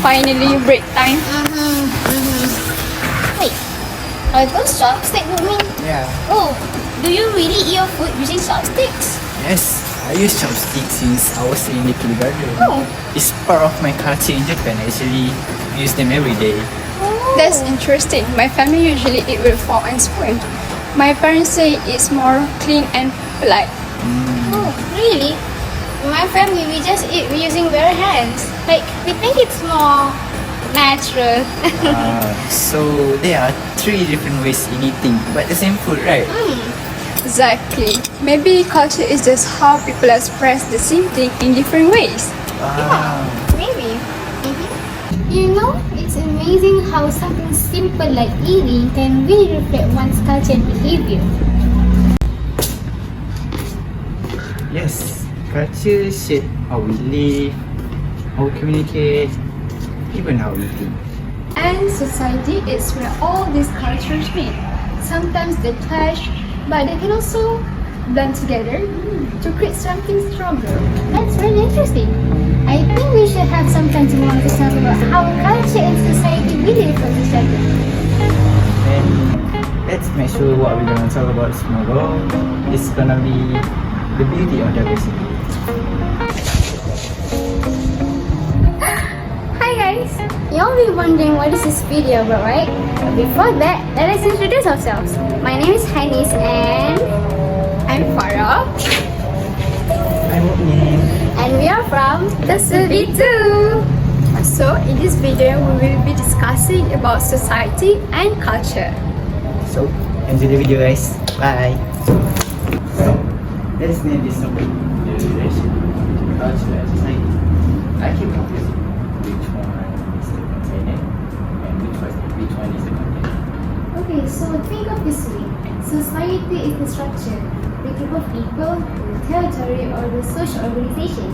finally break time. Wait, are those chopsticks you mean? Yeah. Oh, do you really eat your food using chopsticks? Yes, I use chopsticks since I was in the kindergarten. Oh. It's part of my culture in Japan. I actually use them every day. Oh. That's interesting. My family usually eat with fork and spoon. My parents say it's more clean and polite. Oh, really? My family, we just eat using bare hands. Like, we think it's more natural. So there are three different ways in eating, but the same food, right? Exactly. Maybe culture is just how people express the same thing in different ways. Maybe. You know, it's amazing how something simple like eating can really reflect one's culture and behavior. Yes, culture shape how we live, how we communicate, even how we think. And society is where all these cultures meet. Sometimes they clash, but they can also blend together to create something stronger. That's really interesting. I think we should have some time tomorrow to talk about how culture and society really reflect each other. And let's make sure what we're gonna talk about tomorrow is gonna be the beauty of diversity. Hi guys! You'll be wondering what is this video about, right? But before that, let us introduce ourselves. My name is Hanis and I'm Farah. I'm Mu'min. and we are from TSLB1084. So in this video, we will be discussing about society and culture. So, enjoy the video guys. Bye. Let's name this topic the relation between culture and society. I keep confusing which one is the container and which one is the content. Okay, so think of this way. Society is the structure, the group of people, the territory, or the social organization.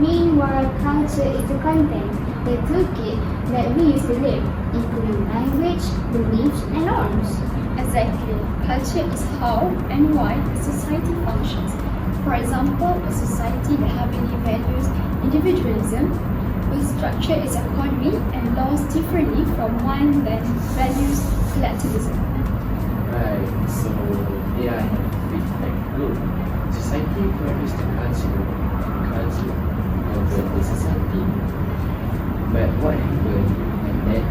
Meanwhile, culture is the content, the toolkit that we use to live, including language, beliefs, and norms. Exactly. Culture is how and why a society functions. For example, a society that heavily values individualism will structure its economy and laws differently from one that values collectivism. Right, so they are in a big group. Society values the culture of the society. But what happens when that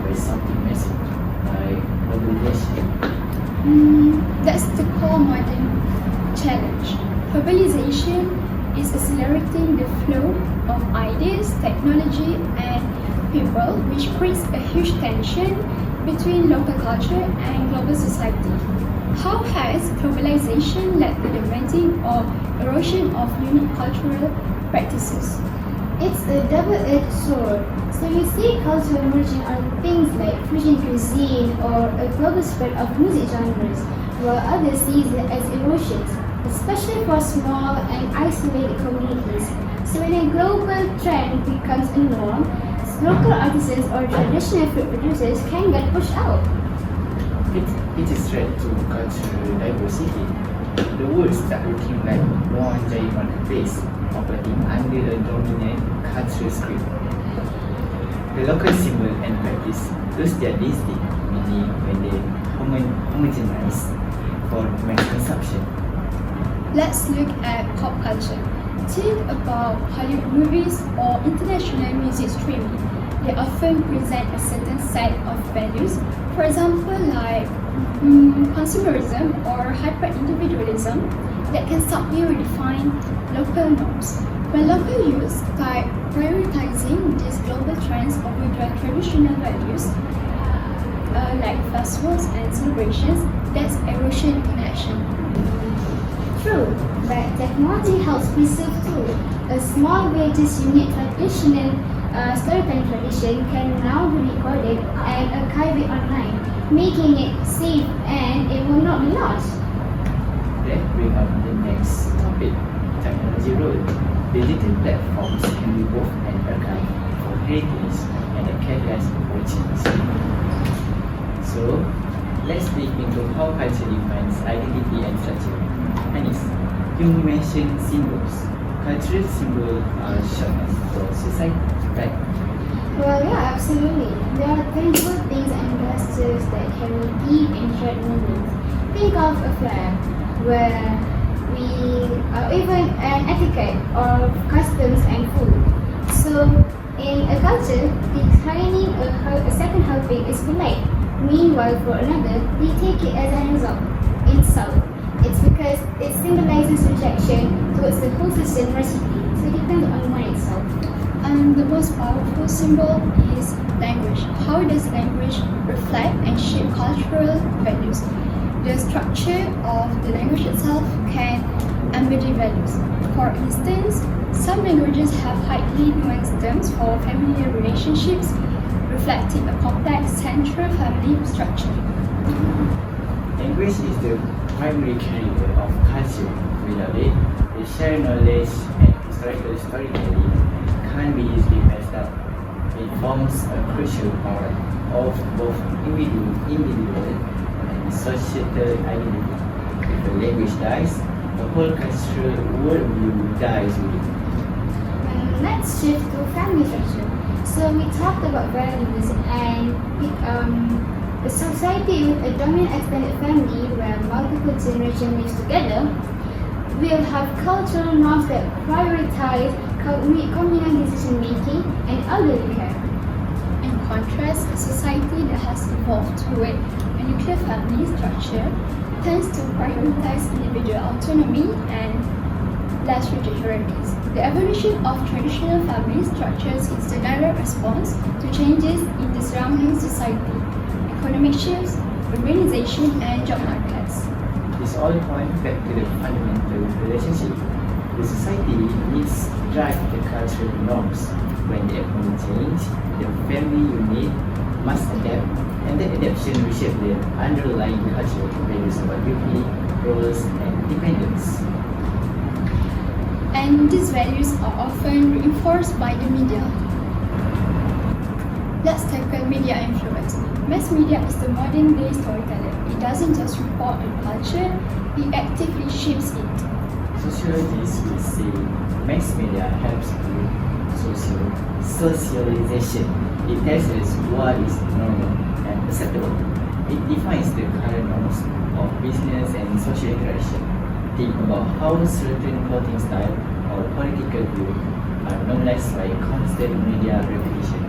by something massive like globalization? That's the core modern challenge. Globalization is accelerating the flow of ideas, technology, and people, which creates a huge tension between local culture and global society. How has globalization led to the melting or erosion of unique cultural practices? It's a double-edged sword. So you see culture emerging on things like fusion cuisine or a global spread of music genres, while others see it as erosions, especially for small and isolated communities. So when a global trend becomes a norm, local artisans or traditional food producers can get pushed out. It is threat to cultural diversity. The words start looking like one giant marketplace operating under a dominant cultural script. The local symbol and practice lose their distinct meaning when they homogenize for mass consumption. Let's look at pop culture. Think about Hollywood movies or international music streaming. They often present a certain set of values, for example, like consumerism or hyper-individualism that can subtly redefine local norms. When local youth start prioritizing these global trends over their traditional values, like festivals and celebrations, that's erosion in action. True, but technology helps preserve too. A small village's unique traditional storytelling tradition can now be recorded and archived online, making it safe and it will not be lost. That brings up the next topic, technology role. Digital platforms can be both an archive for heritage and a catalyst for change. So, let's dig into how culture defines identity and structure. Anis, you mentioned symbols. Cultural symbols are shorthand for society, right? Well, yeah, absolutely. There are tangible things and gestures that carry deep and shared meanings. Think of a flag, where even an etiquette or customs and food. So, in a culture, declining a second helping is polite. Meanwhile, for another, they take it as an insult. It's because it symbolizes rejection towards the wholesome generosity. So it depends on one itself. And the most powerful symbol is language. How does language reflect and shape cultural values? The structure of the language itself can embody values. For instance, some languages have highly nuanced terms for familiar relationships, reflecting a complex central family structure. Language is the primary carrier of culture. Without it, the shared knowledge and historical storytelling can't be easily messed up. It forms a crucial part of both individual and societal identity. If a language dies, the whole cultural worldview dies with it. Let's shift to family structure. So we talked about values and a society with a dominant extended family where multiple generations live together will have cultural norms that prioritize communal decision making and elderly care. In contrast, a society that has evolved toward a nuclear family structure tends to prioritize individual autonomy and less rigid hierarchies. The evolution of traditional family structures is the direct response to changes in the surrounding society, economic shifts, urbanization, and job markets. This all points back to the fundamental relationship. The society needs drive the cultural norms. When the economy change, the family unit must adapt, and that adaptation reshapes the underlying cultural values about duty, roles, and dependence. And these values are often reinforced by the media. Let's tackle media influence. Mass media is the modern day storyteller. It doesn't just report on culture, it actively shapes it. Sociologists will say mass media helps with socialization. It tells us what is normal and acceptable. It defines the current norms of business and social interaction. Think about how certain clothing style or political view are normalized by constant media repetition.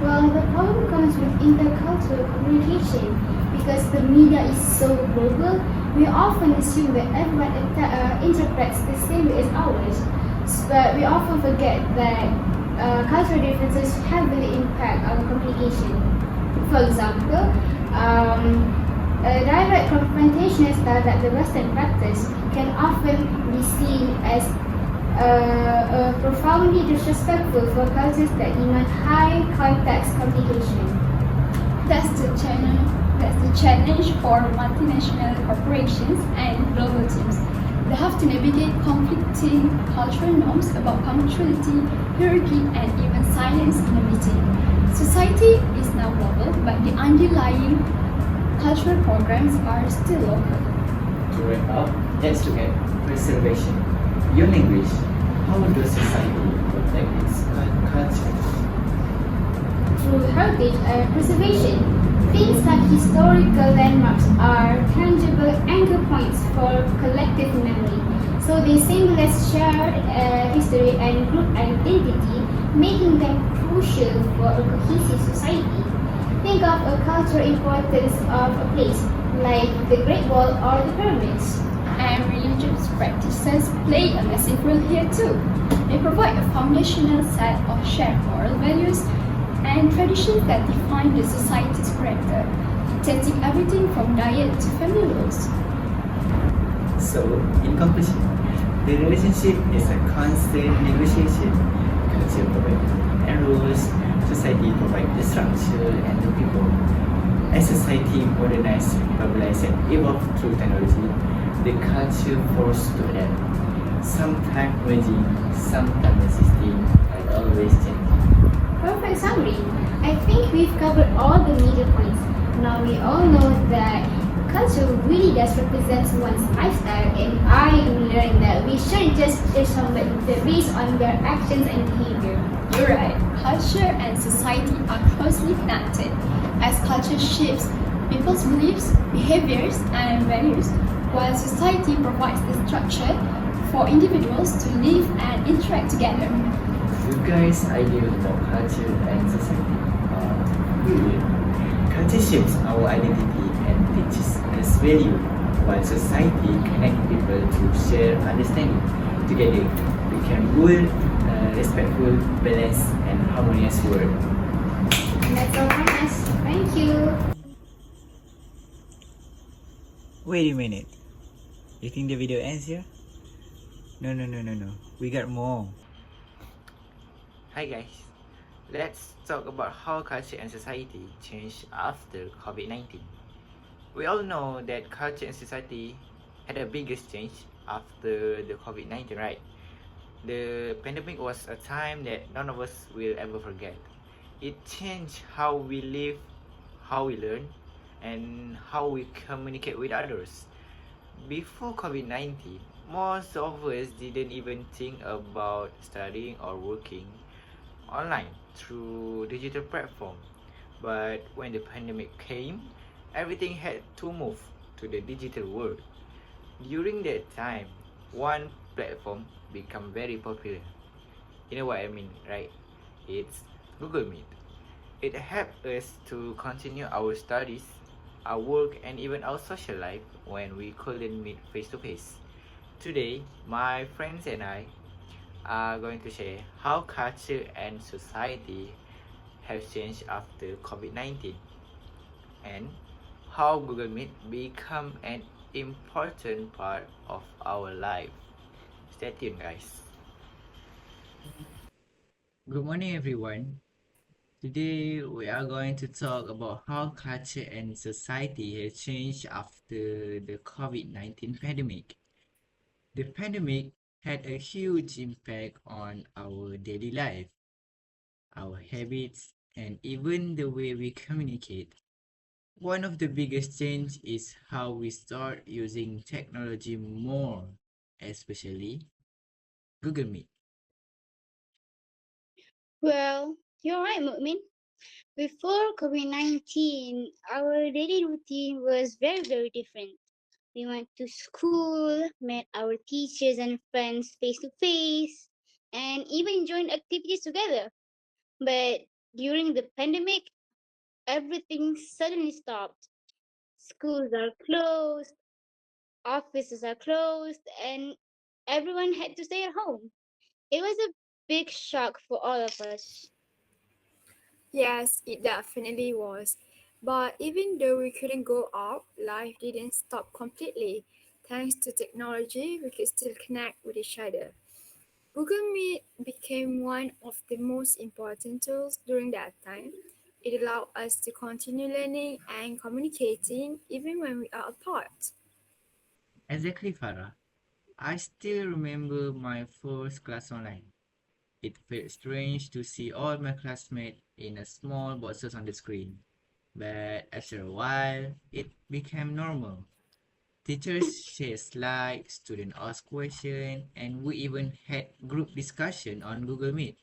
Well, the problem comes with intercultural communication. Because the media is so global, we often assume that everyone interprets the same way as ours. But we often forget that cultural differences heavily impact our communication. For example, a direct confrontational style that the Western practice can often be seen as profoundly disrespectful for cultures that demand high context communication. That's the challenge for multinational corporations and global teams. They have to navigate conflicting cultural norms about punctuality, hierarchy, and even silence in a meeting. Society is now global, but the underlying cultural programs are still local. To wrap up, let's look at preservation. Beyond language, how does society protect its culture? Through heritage preservation, things like historical landmarks are tangible anchor points for collective memory. So they symbolize shared history and group identity, making them crucial for a cohesive society. Think of a cultural importance of a place, like the Great Wall or the pyramids. And religious practices play a massive role here too. They provide a foundational set of shared moral values and traditions that define the society's character, dictating everything from diet to family rules. So, in conclusion, the relationship is a constant negotiation. Culture provides and rules, society provides the structure and the people. As society modernizes, globalizes, and evolves through technology, the culture forced to adapt. Sometimes merging, sometimes resisting, and always changing. Perfect summary. I think we've covered all the major points. Now we all know that culture really does represent one's lifestyle, and I learned that we shouldn't just based on their actions and behavior. You're right. Culture and society are closely connected. As culture shapes people's beliefs, behaviors, and values, while society provides the structure for individuals to live and interact together. You guys' idea about culture and society are brilliant. Culture shapes our identity and teaches us value, while society connects people to share understanding. Together, we can build a respectful, balanced, and harmonious world. And that's all from us. Thank you. Wait a minute. You think the video ends here? No. We got more. Hi guys, let's talk about how culture and society changed after COVID-19. We all know that culture and society had a biggest change after the COVID-19, right? The pandemic was a time that none of us will ever forget. It changed how we live, how we learn, and how we communicate with others. Before COVID-19, most of us didn't even think about studying or working online through digital platform. But when the pandemic came, everything had to move to the digital world. During that time, one platform became very popular. You know what I mean, right? It's Google Meet. It helped us to continue our studies, our work, and even our social life when we couldn't meet face to face. Today, my friends and I are going to share how culture and society have changed after COVID-19 and how Google Meet become an important part of our life. Stay tuned, guys. Good morning, everyone. Today, we are going to talk about how culture and society has changed after the COVID-19 pandemic. The pandemic had a huge impact on our daily life, our habits, and even the way we communicate. One of the biggest change is how we start using technology more, especially Google Meet. Well, you're right, Mu'min. Before COVID 19, our daily routine was very different. We went to school, met our teachers and friends face to face, and even joined activities together. But during the pandemic, everything suddenly stopped. Schools are closed, offices are closed, and everyone had to stay at home. It was a big shock for all of us. Yes, it definitely was. But even though we couldn't go out, life didn't stop completely. Thanks to technology, we could still connect with each other. Google Meet became one of the most important tools during that time. It allowed us to continue learning and communicating even when we are apart. Exactly, Farah. I still remember my first class online. It felt strange to see all my classmates in a small boxes on the screen. But after a while, it became normal. Teachers share slides, students ask questions, and we even had group discussion on Google Meet.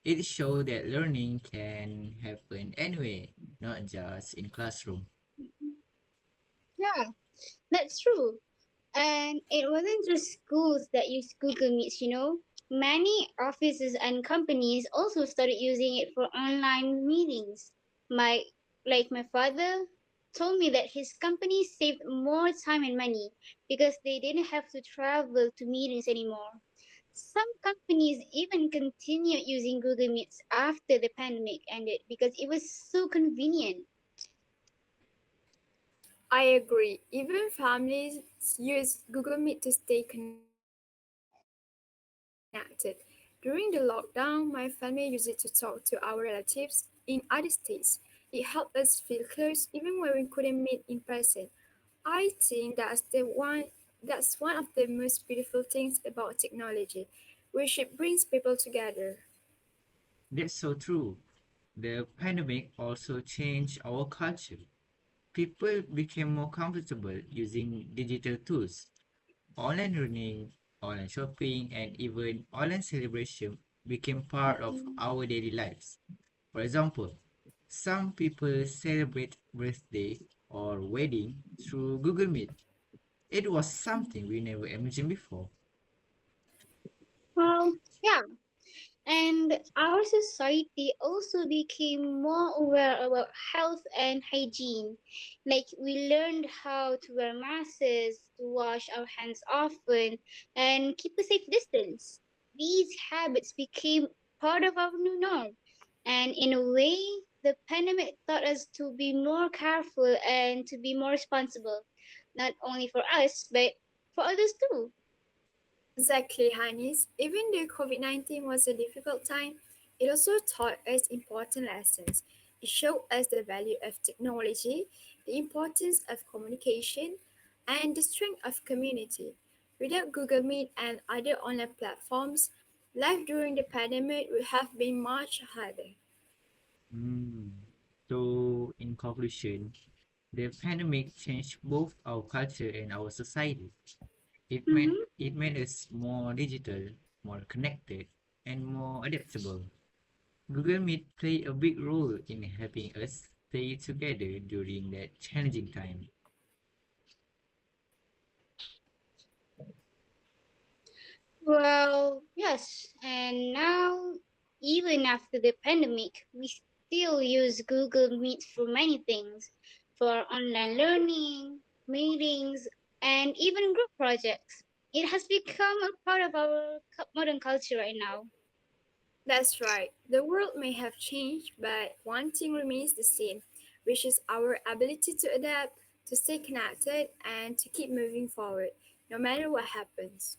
It showed that learning can happen anywhere, not just in classroom. Yeah, that's true. And it wasn't just schools that used Google Meets. Many offices and companies also started using it for online meetings. My my father told me that his company saved more time and money because they didn't have to travel to meetings anymore. Some companies even continued using Google Meets after the pandemic ended because it was so convenient. I agree. Even families use Google Meet to stay connected. During the lockdown, my family used it to talk to our relatives in other states. It helped us feel close even when we couldn't meet in person. I think that's one of the most beautiful things about technology, which it brings people together. That's so true. The pandemic also changed our culture. People became more comfortable using digital tools. Online learning online shopping, and even online celebration became part of our daily lives. For example, some people celebrate birthday or wedding through Google Meet. It was something we never imagined before. Well, yeah. And our society also became more aware about health and hygiene. Like we learned how to wear masks, to wash our hands often, and keep a safe distance. These habits became part of our new norm. And in a way, the pandemic taught us to be more careful and to be more responsible, not only for us, but for others too. Exactly, Hanis. Even though COVID 19 was a difficult time, it also taught us important lessons. It showed us the value of technology, the importance of communication, and the strength of community. Without Google Meet and other online platforms, life during the pandemic would have been much harder. Mm. So, in conclusion, the pandemic changed both our culture and our society. It made us more digital, more connected, and more adaptable. Google Meet played a big role in helping us stay together during that challenging time. Well, yes, and now, even after the pandemic, we still use Google Meet for many things, for online learning, meetings, and even group projects. It has become a part of our modern culture right now. That's right. The world may have changed, but one thing remains the same, which is our ability to adapt, to stay connected, and to keep moving forward, no matter what happens.